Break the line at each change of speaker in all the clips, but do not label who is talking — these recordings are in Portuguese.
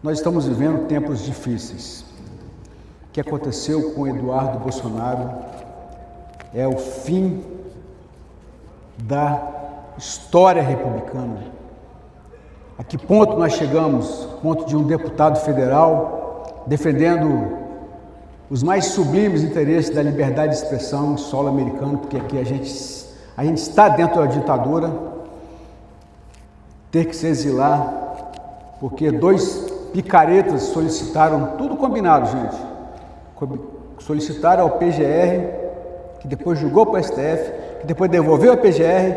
Nós estamos vivendo tempos difíceis. O que aconteceu com Eduardo Bolsonaro é o fim da história republicana. A que ponto nós chegamos? Ponto de um deputado federal defendendo os mais sublimes interesses da liberdade de expressão em solo americano, porque aqui a gente está dentro da ditadura, ter que se exilar, porque dois picaretas solicitaram, tudo combinado, gente, solicitaram ao PGR, que depois julgou para o STF, que depois devolveu ao PGR,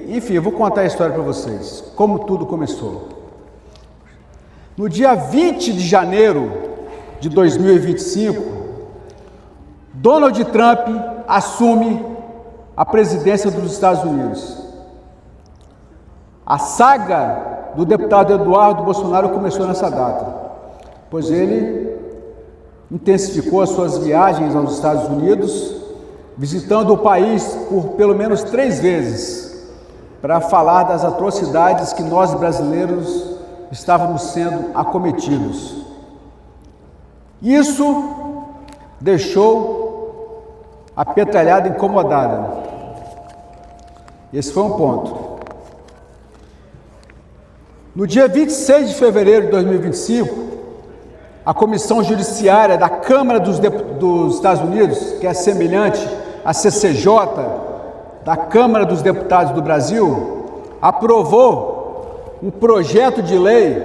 enfim, eu vou contar a história para vocês, como tudo começou. No dia 20 de janeiro de 2025, Donald Trump assume a presidência dos Estados Unidos. A saga do deputado Eduardo Bolsonaro começou nessa data, pois ele intensificou as suas viagens aos Estados Unidos, visitando o país por pelo menos 3 vezes, para falar das atrocidades que nós brasileiros estávamos sendo acometidos. Isso deixou a petralhada incomodada. Esse foi um ponto. No dia 26 de fevereiro de 2025, a Comissão Judiciária da Câmara dos Estados Unidos, que é semelhante à CCJ, da Câmara dos Deputados do Brasil, aprovou um projeto de lei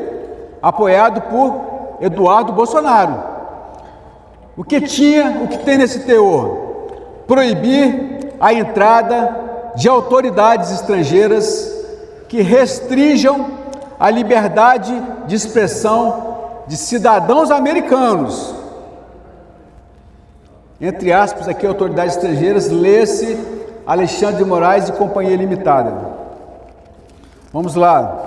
apoiado por Eduardo Bolsonaro. O que tem nesse teor? Proibir a entrada de autoridades estrangeiras que restringam a liberdade de expressão de cidadãos americanos. Entre aspas, aqui, autoridades estrangeiras, lê-se Alexandre de Moraes e Companhia Limitada. Vamos lá.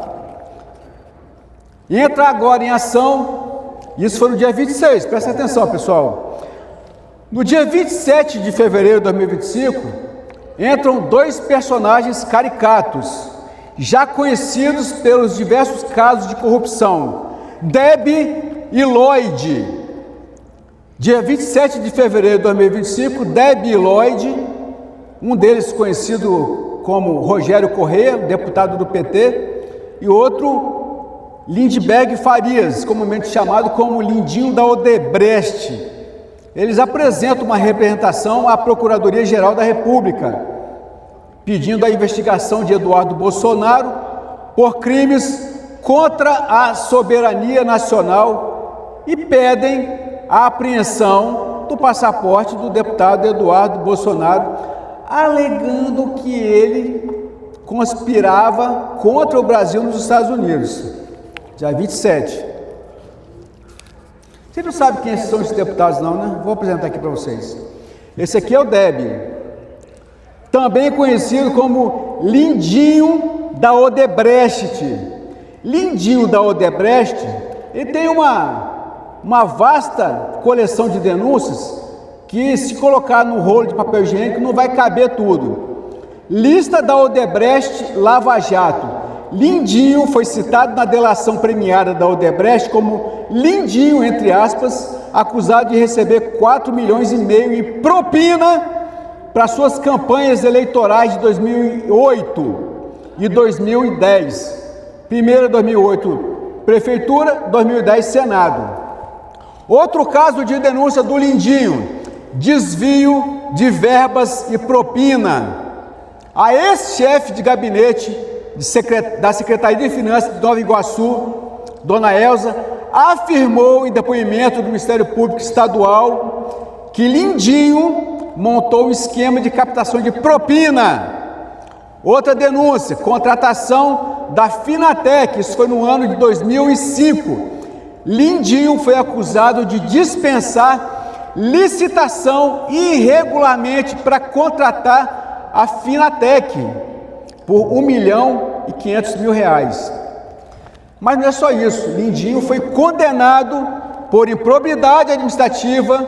Entra agora em ação, isso foi no dia 26, presta atenção, pessoal. No dia 27 de fevereiro de 2025, entram 2 personagens caricatos, já conhecidos pelos diversos casos de corrupção, Debbie e Lloyd. Dia 27 de fevereiro de 2025, Debbie e Lloyd, um deles conhecido como Rogério Corrêa, deputado do PT, e outro Lindbergh Farias, comumente chamado como Lindinho da Odebrecht. Eles apresentam uma representação à Procuradoria-Geral da República, pedindo a investigação de Eduardo Bolsonaro por crimes contra a soberania nacional e pedem a apreensão do passaporte do deputado Eduardo Bolsonaro, alegando que ele conspirava contra o Brasil nos Estados Unidos. Dia 27. Vocês não sabem quem são esses deputados não, né? Vou apresentar aqui para vocês. Esse aqui é o Debbie, também conhecido como Lindinho da Odebrecht. Lindinho da Odebrecht, ele tem uma vasta coleção de denúncias que, se colocar no rolo de papel higiênico, não vai caber tudo. Lista da Odebrecht Lava Jato. Lindinho foi citado na delação premiada da Odebrecht como Lindinho, entre aspas, acusado de receber 4,5 milhões em propina para suas campanhas eleitorais de 2008 e 2010. Primeira 2008, Prefeitura, 2010, Senado. Outro caso de denúncia do Lindinho, desvio de verbas e propina. A ex-chefe de gabinete da Secretaria de Finanças de Nova Iguaçu, dona Elza, afirmou em depoimento do Ministério Público Estadual que Lindinho montou um esquema de captação de propina. Outra denúncia, contratação da Finatec, isso foi no ano de 2005. Lindinho foi acusado de dispensar licitação irregularmente para contratar a Finatec por R$ 1.500.000. Mas não é só isso, Lindinho foi condenado por improbidade administrativa.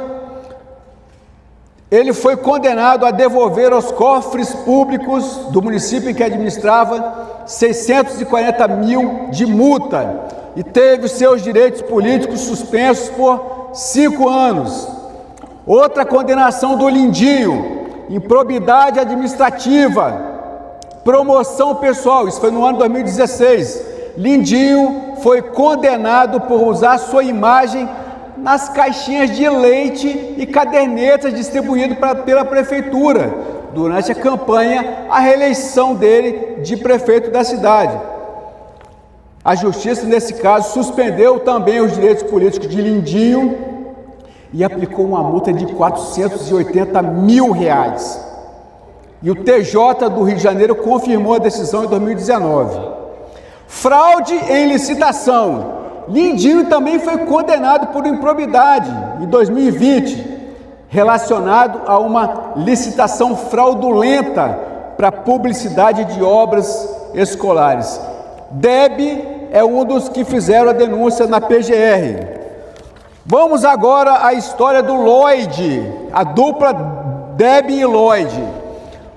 Ele foi condenado a devolver aos cofres públicos do município em que administrava 640 mil de multa e teve seus direitos políticos suspensos por 5 anos. Outra condenação do Lindinho: improbidade administrativa, promoção pessoal. Isso foi no ano 2016. Lindinho foi condenado por usar sua imagem nas caixinhas de leite e cadernetas distribuídas pela prefeitura durante a campanha à reeleição dele de prefeito da cidade. A justiça, nesse caso, suspendeu também os direitos políticos de Lindinho e aplicou uma multa de R$480 mil. E o TJ do Rio de Janeiro confirmou a decisão em 2019. Fraude em licitação. Lindinho também foi condenado por improbidade em 2020, relacionado a uma licitação fraudulenta para publicidade de obras escolares. Deb é um dos que fizeram a denúncia na PGR. Vamos agora à história do Lloyd, a dupla Deb e Lloyd.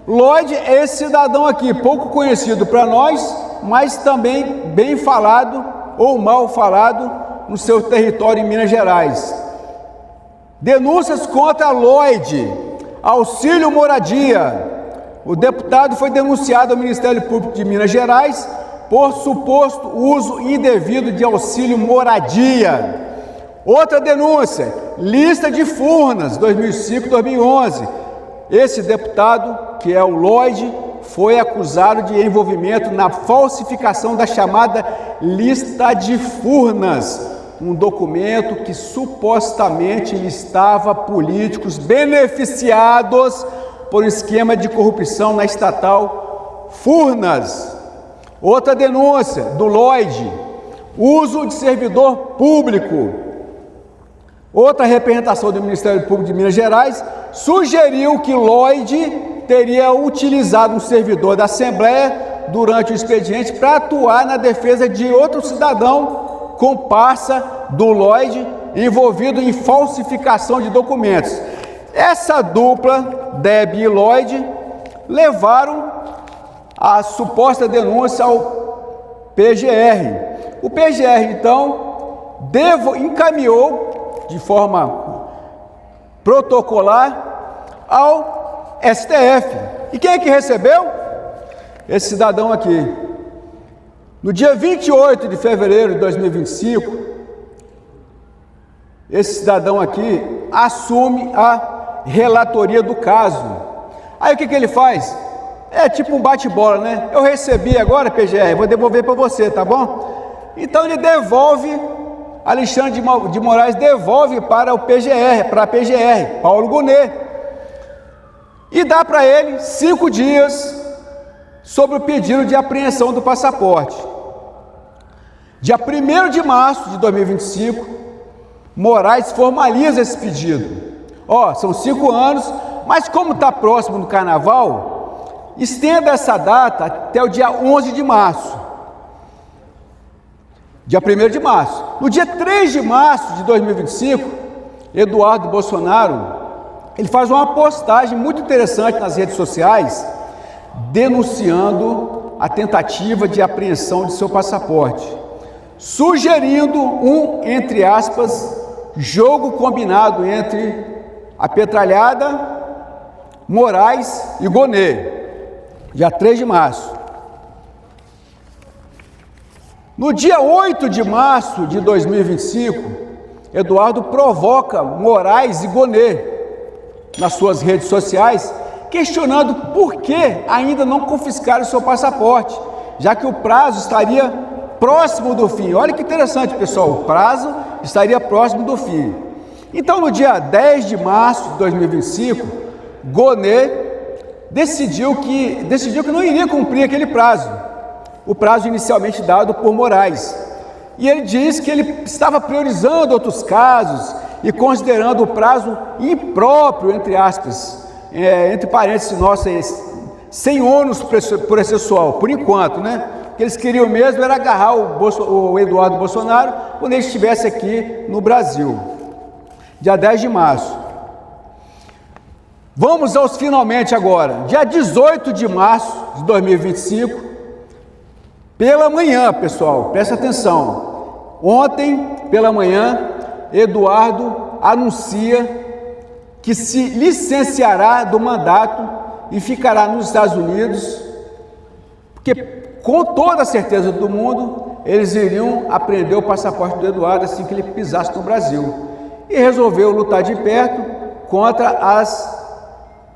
Lloyd é esse cidadão aqui, pouco conhecido para nós, mas também bem falado ou mal falado no seu território em Minas Gerais. Denúncias contra Lloyd, auxílio moradia. O deputado foi denunciado ao Ministério Público de Minas Gerais por suposto uso indevido de auxílio moradia. Outra denúncia, lista de Furnas, 2005-2011. Esse deputado, que é o Lloyd, foi acusado de envolvimento na falsificação da chamada lista de Furnas, um documento que supostamente listava políticos beneficiados por esquema de corrupção na estatal Furnas. Outra denúncia do Lloyd, uso de servidor público. Outra representação do Ministério Público de Minas Gerais sugeriu que Lloyd teria utilizado um servidor da Assembleia durante o expediente para atuar na defesa de outro cidadão comparsa do Lloyd envolvido em falsificação de documentos. Essa dupla, Deb e Lloyd, levaram a suposta denúncia ao PGR. O PGR, então, encaminhou de forma protocolar ao STF. E quem é que recebeu? Esse cidadão aqui. No dia 28 de fevereiro de 2025, esse cidadão aqui assume a relatoria do caso. Aí o que ele faz? É tipo um bate-bola, né? Eu recebi agora, PGR, vou devolver para você, tá bom? Então ele devolve, Alexandre de Moraes devolve para o PGR, para a PGR, Paulo Gonet, e dá para ele 5 dias sobre o pedido de apreensão do passaporte. Dia 1º de março de 2025, Moraes formaliza esse pedido. São 5 anos, mas como está próximo do Carnaval, estenda essa data até o dia 11 de março. Dia 1º de março. No dia 3 de março de 2025, Eduardo Bolsonaro, ele faz uma postagem muito interessante nas redes sociais, denunciando a tentativa de apreensão de seu passaporte, sugerindo entre aspas, jogo combinado entre a petralhada, Moraes e Gonet, dia 3 de março. No dia 8 de março de 2025, Eduardo provoca Moraes e Gonet nas suas redes sociais, questionando por que ainda não confiscaram o seu passaporte, já que o prazo estaria próximo do fim. Olha que interessante, pessoal, o prazo estaria próximo do fim. Então, no dia 10 de março de 2025, Gonet decidiu que não iria cumprir aquele prazo, o prazo inicialmente dado por Moraes. E ele diz que ele estava priorizando outros casos e considerando o prazo impróprio, entre aspas, entre parênteses nossas, sem ônus processual, por enquanto, né? O que eles queriam mesmo era agarrar o Eduardo Bolsonaro quando ele estivesse aqui no Brasil. Dia 10 de março. Vamos aos finalmente agora. Dia 18 de março de 2025, pela manhã, pessoal, presta atenção. Ontem, pela manhã, Eduardo anuncia que se licenciará do mandato e ficará nos Estados Unidos, porque com toda a certeza do mundo, eles iriam apreender o passaporte do Eduardo assim que ele pisasse no Brasil. E resolveu lutar de perto contra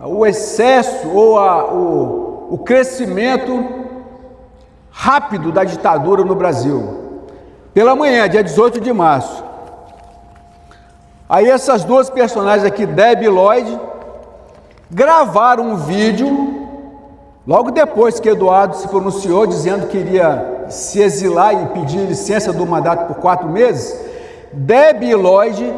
o excesso ou o crescimento rápido da ditadura no Brasil. Pela manhã, dia 18 de março, aí essas duas personagens aqui, Debbie e Lloyd, gravaram um vídeo, logo depois que Eduardo se pronunciou, dizendo que iria se exilar e pedir licença do mandato por 4 meses, Debbie e Lloyd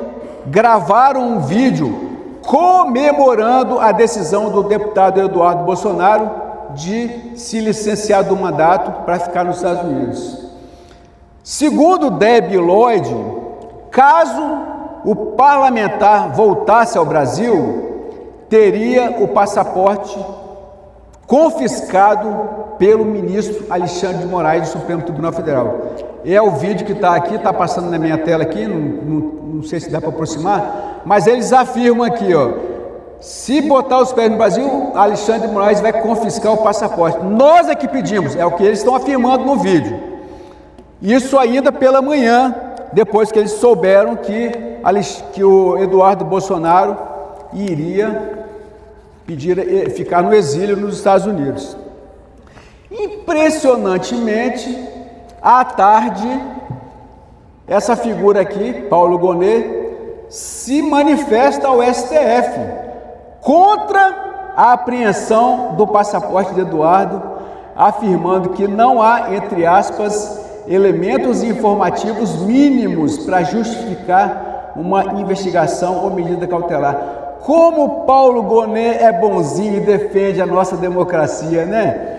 gravaram um vídeo comemorando a decisão do deputado Eduardo Bolsonaro de se licenciar do mandato para ficar nos Estados Unidos. Segundo Debbie e Lloyd, caso o parlamentar voltasse ao Brasil, teria o passaporte confiscado pelo ministro Alexandre de Moraes do Supremo Tribunal Federal. É o vídeo que está aqui, está passando na minha tela aqui, não sei se dá para aproximar, mas eles afirmam aqui, ó, se botar os pés no Brasil, Alexandre de Moraes vai confiscar o passaporte. Nós é que pedimos, é o que eles estão afirmando no vídeo. Isso ainda pela manhã, depois que eles souberam que o Eduardo Bolsonaro iria pedir ficar no exílio nos Estados Unidos. Impressionantemente, à tarde, essa figura aqui, Paulo Gonet, se manifesta ao STF contra a apreensão do passaporte de Eduardo, afirmando que não há, entre aspas, elementos informativos mínimos para justificar uma investigação ou medida cautelar. Como Paulo Gonet é bonzinho e defende a nossa democracia, né?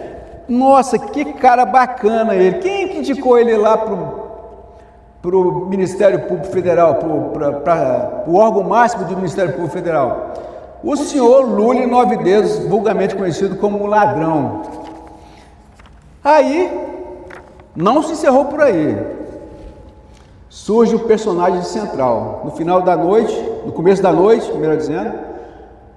Nossa, que cara bacana ele. Quem que indicou ele lá para o Ministério Público Federal, para o órgão máximo do Ministério Público Federal? O senhor Lula Nove Dedos, vulgarmente conhecido como ladrão. Aí, não se encerrou por aí. Surge o personagem central. No final da noite, no começo da noite, melhor dizendo,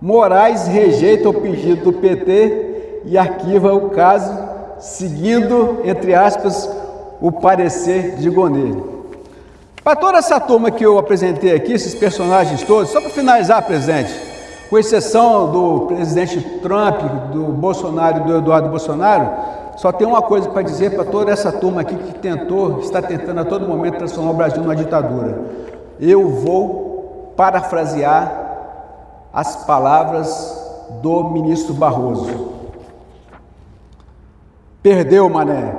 Moraes rejeita o pedido do PT e arquiva o caso, seguindo, entre aspas, o parecer de Gonet. Para toda essa turma que eu apresentei aqui, esses personagens todos, só para finalizar, presidente, com exceção do presidente Trump, do Bolsonaro e do Eduardo Bolsonaro, só tem uma coisa para dizer para toda essa turma aqui que está tentando a todo momento transformar o Brasil numa ditadura. Eu vou parafrasear as palavras do ministro Barroso. Perdeu, mané.